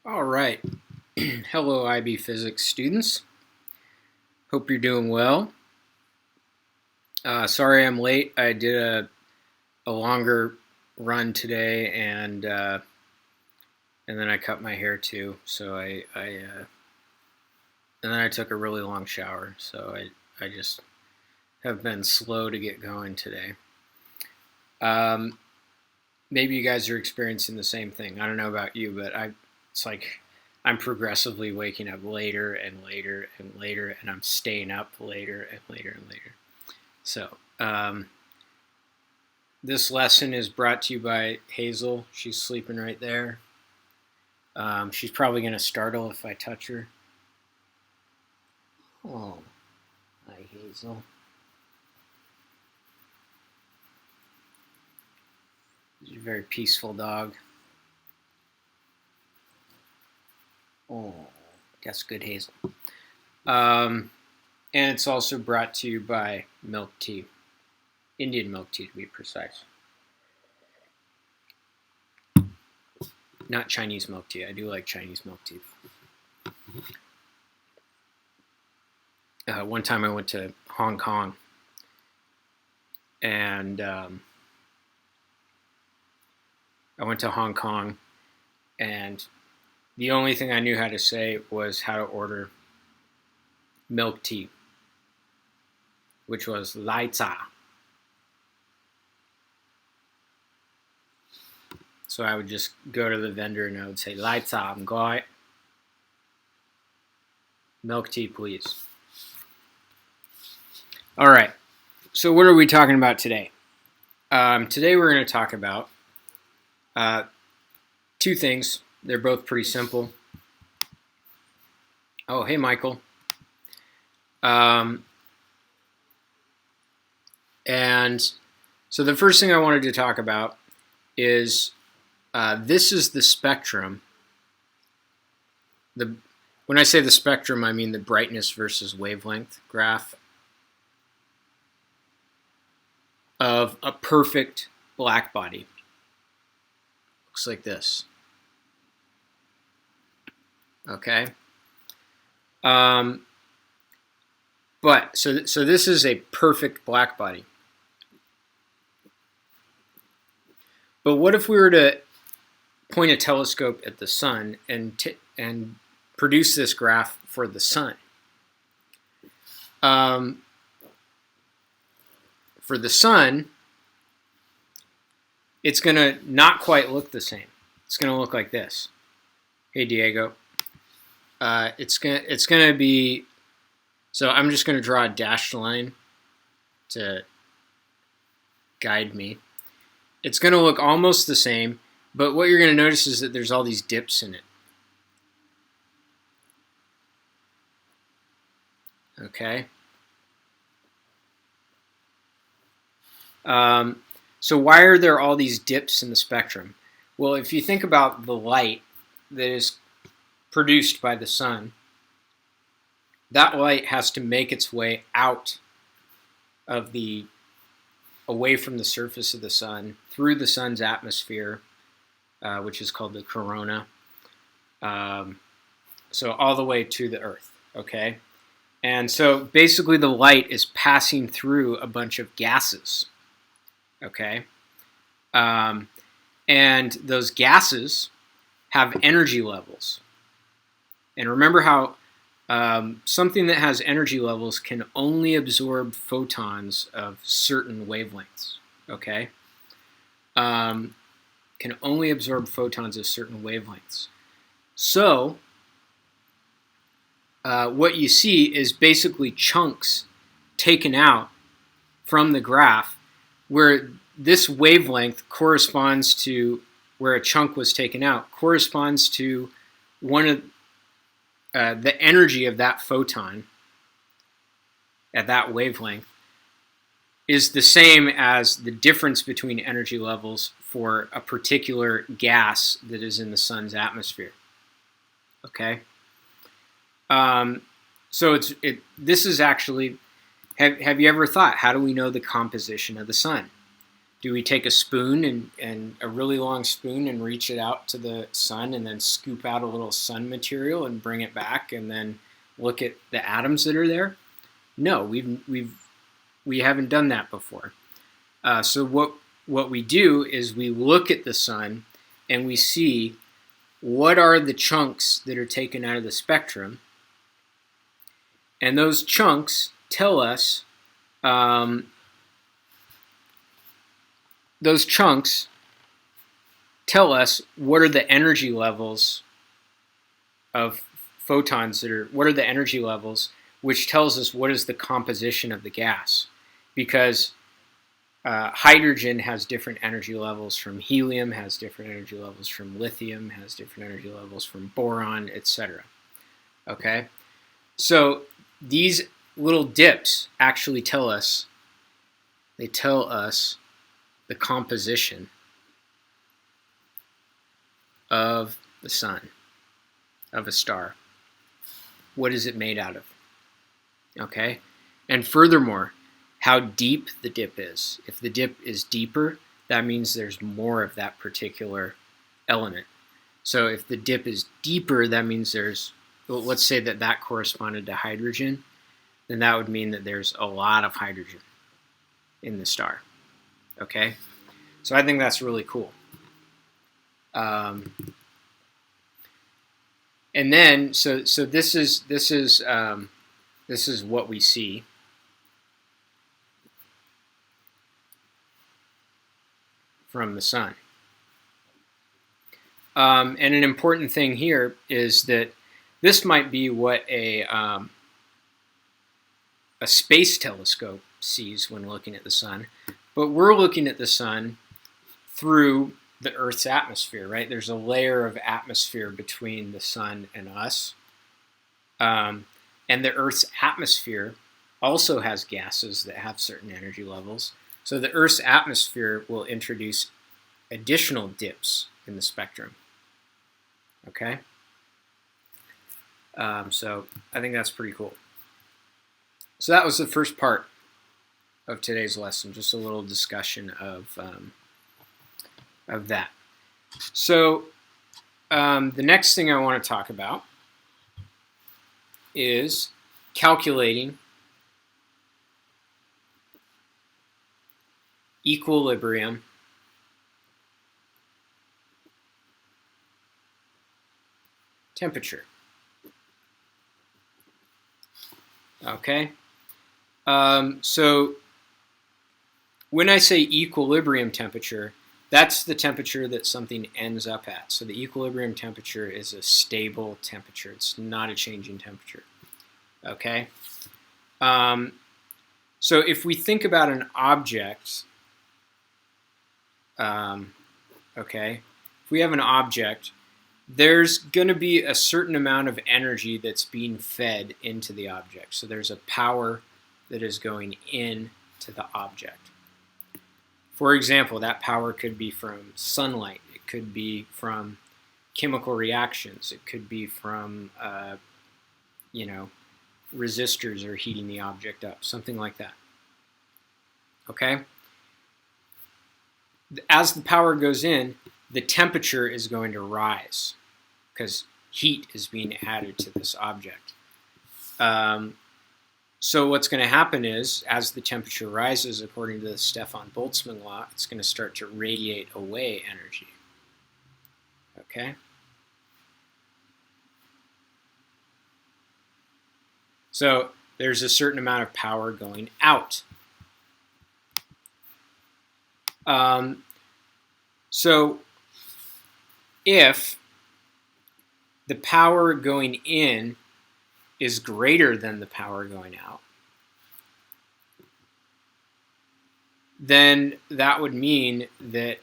All right. Hello, IB Physics students. Hope you're doing well. Sorry I'm late. I did a longer run today, and then I cut my hair too. So and then I took a really long shower. So I just have been slow to get going today. Um, Maybe you guys are experiencing the same thing. I don't know about you, but it's like I'm progressively waking up later and later and later, and I'm staying up later and later and later. So, this lesson is brought to you by Hazel. She's sleeping right there. She's probably going to startle if I touch her. Oh, hi, Hazel. She's a very peaceful dog. Oh, that's good, Hazel. And it's also brought to you by milk tea. Indian milk tea, to be precise. Not Chinese milk tea. I do like Chinese milk tea. One time I went to Hong Kong, and and the only thing I knew how to say was how to order milk tea, which was lai cha. So I would just go to the vendor and I would say, lai cha, ngoy. Milk tea, please. All right. So what are we talking about today? Today we're going to talk about two things. They're both pretty simple. Oh, hey, Michael. And so the first thing I wanted to talk about is this is the spectrum. When I say the spectrum, I mean the brightness versus wavelength graph of a perfect black body. Looks like this. Okay. But so this is a perfect black body. But what if we were to point a telescope at the sun and produce this graph for the sun? For the sun, it's going to not quite look the same. It's going to look like this. Hey, Diego. It's gonna be. So I'm just going to draw a dashed line to guide me. It's going to look almost the same, but what you're going to notice is that there's all these dips in it. Okay. So why are there all these dips in the spectrum? Well, if you think about the light that is produced by the sun, that light has to make its way away from the surface of the sun, through the sun's atmosphere, which is called the corona, so all the way to the earth, okay? And so basically the light is passing through a bunch of gases, okay? And those gases have energy levels. And remember how something that has energy levels can only absorb photons of certain wavelengths, okay? Can only absorb photons of certain wavelengths. So what you see is basically chunks taken out from the graph where this wavelength corresponds to, where a chunk was taken out, corresponds to one of the energy of that photon at that wavelength is the same as the difference between energy levels for a particular gas that is in the sun's atmosphere. Okay? So this is actually, have you ever thought, how do we know the composition of the sun? Do we take a spoon and a really long spoon and reach it out to the sun and then scoop out a little sun material and bring it back and then look at the atoms that are there? No, we haven't done that before. So what we do is we look at the sun and we see what are the chunks that are taken out of the spectrum, and those chunks tell us what are the energy levels of photons what are the energy levels, which tells us what is the composition of the gas, because hydrogen has different energy levels from helium, has different energy levels from lithium, has different energy levels from boron, etc. Okay, so these little dips actually tell us the composition of the sun, of a star. What is it made out of? Okay, and furthermore, how deep the dip is. If the dip is deeper, that means there's more of that particular element. So if the dip is deeper, that means let's say that corresponded to hydrogen, then that would mean that there's a lot of hydrogen in the star. Okay, so I think that's really cool. And then so this is what we see. From the sun. And an important thing here is that this might be what a space telescope sees when looking at the sun, but we're looking at the sun through the Earth's atmosphere, right? There's a layer of atmosphere between the sun and us. And the Earth's atmosphere also has gases that have certain energy levels. So the Earth's atmosphere will introduce additional dips in the spectrum. Okay? So I think that's pretty cool. So that was the first part of today's lesson, just a little discussion of that. So the next thing I want to talk about is calculating equilibrium temperature. Okay, so when I say equilibrium temperature, that's the temperature that something ends up at. So the equilibrium temperature is a stable temperature. It's not a changing temperature. Okay, so if we think about an object, okay, if we have an object, there's going to be a certain amount of energy that's being fed into the object. So there's a power that is going into the object. For example, that power could be from sunlight. It could be from chemical reactions. It could be from, resistors are heating the object up, something like that. Okay? As the power goes in, the temperature is going to rise because heat is being added to this object. So what's going to happen is, as the temperature rises, according to the Stefan Boltzmann law, it's going to start to radiate away energy. Okay? So there's a certain amount of power going out. So if the power going in is greater than the power going out, then that would mean that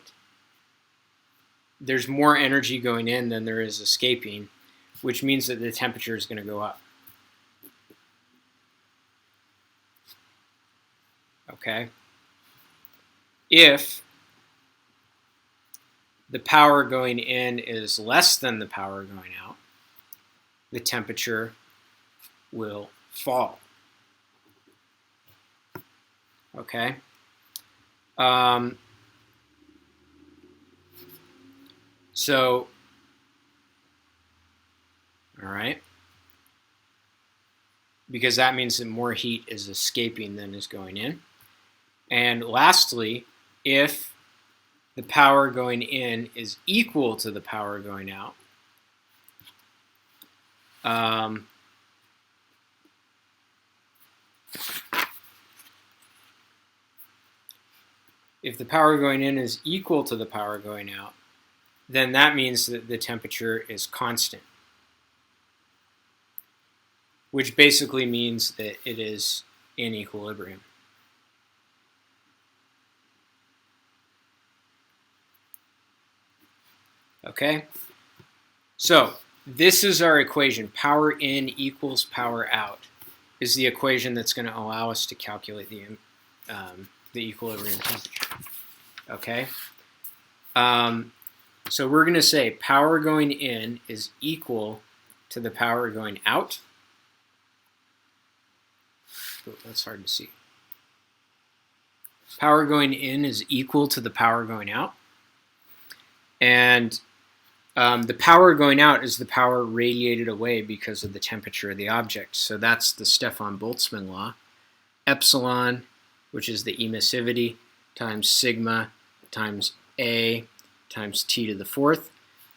there's more energy going in than there is escaping, which means that the temperature is going to go up. Okay? If the power going in is less than the power going out, the temperature will fall. Okay? So, all right, because that means that more heat is escaping than is going in. And lastly, if the power going in is equal to the power going out, if the power going in is equal to the power going out, then that means that the temperature is constant, which basically means that it is in equilibrium. Okay? So this is our equation. Power in equals power out is the equation that's going to allow us to calculate the equilibrium temperature. Okay? So we're going to say power going in is equal to the power going out. Oh, that's hard to see. Power going in is equal to the power going out. And the power going out is the power radiated away because of the temperature of the object. So that's the Stefan Boltzmann law. Epsilon, which is the emissivity, times sigma times A times T to the fourth.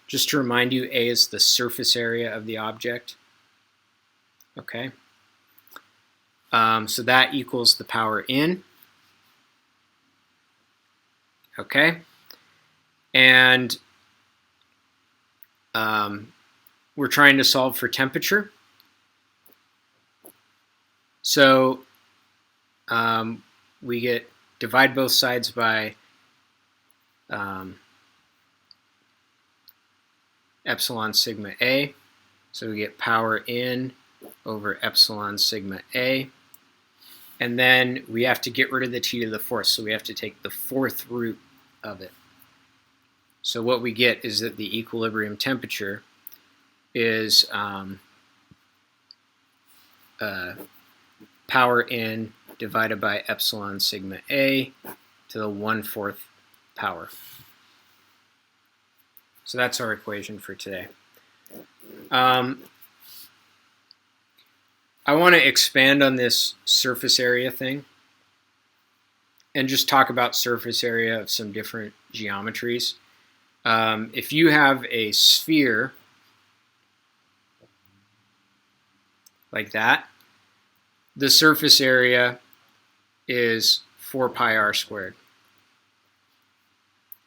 Just to remind you, A is the surface area of the object. Okay. So that equals the power in. Okay. And we're trying to solve for temperature. So we divide both sides by epsilon sigma A. So we get power in over epsilon sigma A. And then we have to get rid of the T to the fourth. So we have to take the fourth root of it. So what we get is that the equilibrium temperature is power in divided by epsilon sigma A to the 1/4 power. So that's our equation for today. I want to expand on this surface area thing and just talk about surface area of some different geometries. If you have a sphere like that, the surface area is 4 pi r squared.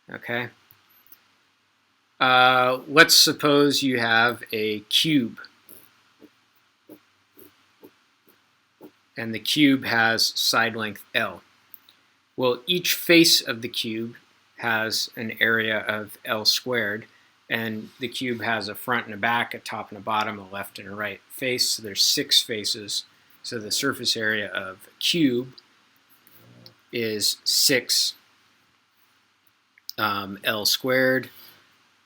Okay? Let's suppose you have a cube, and the cube has side length L. Well, each face of the cube has an area of L squared, and the cube has a front and a back, a top and a bottom, a left and a right face. So there's 6 faces. So the surface area of a cube is 6 L squared.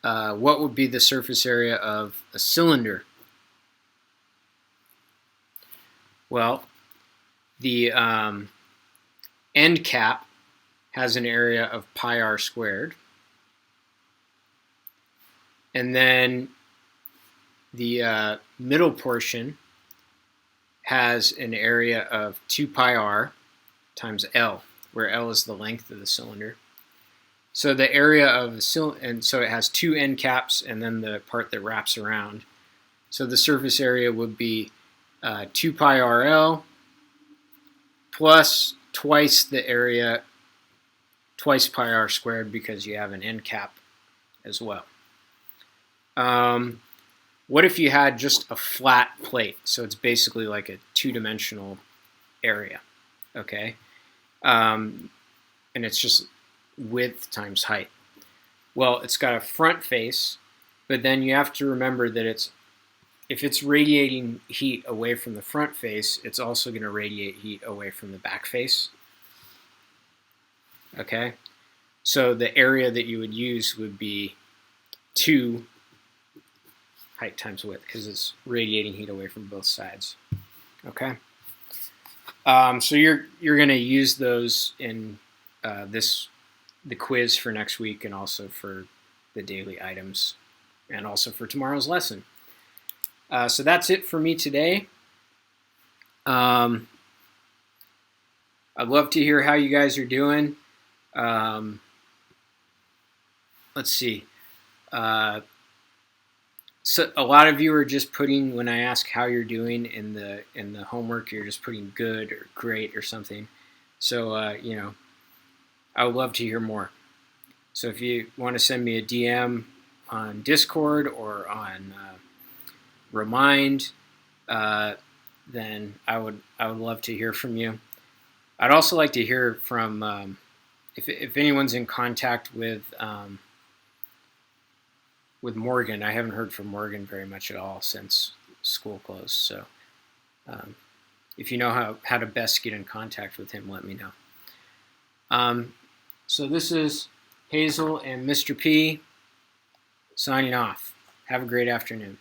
What would be the surface area of a cylinder? Well, the end cap has an area of pi r squared. And then the middle portion has an area of 2 pi r times L, where L is the length of the cylinder. So the area of the cylinder, and so it has 2 end caps and then the part that wraps around. So the surface area would be 2 pi RL plus twice the area, twice pi r squared, because you have an end cap as well. What if you had just a flat plate? So it's basically like a 2-dimensional area, okay? And it's just width times height. Well, it's got a front face, but then you have to remember that if it's radiating heat away from the front face, it's also going to radiate heat away from the back face. Okay? So the area that you would use would be 2 height times width, because it's radiating heat away from both sides. Okay? So you're going to use those in the quiz for next week and also for the daily items and also for tomorrow's lesson. So that's it for me today. I'd love to hear how you guys are doing. Let's see. So a lot of you are just putting, when I ask how you're doing in the homework, you're just putting good or great or something. So I would love to hear more. So if you want to send me a DM on Discord or on Remind, then I would love to hear from you. I'd also like to hear from if anyone's in contact with Morgan. I haven't heard from Morgan very much at all since school closed. So if you know how to best get in contact with him, let me know. So this is Hazel and Mr. P signing off. Have a great afternoon.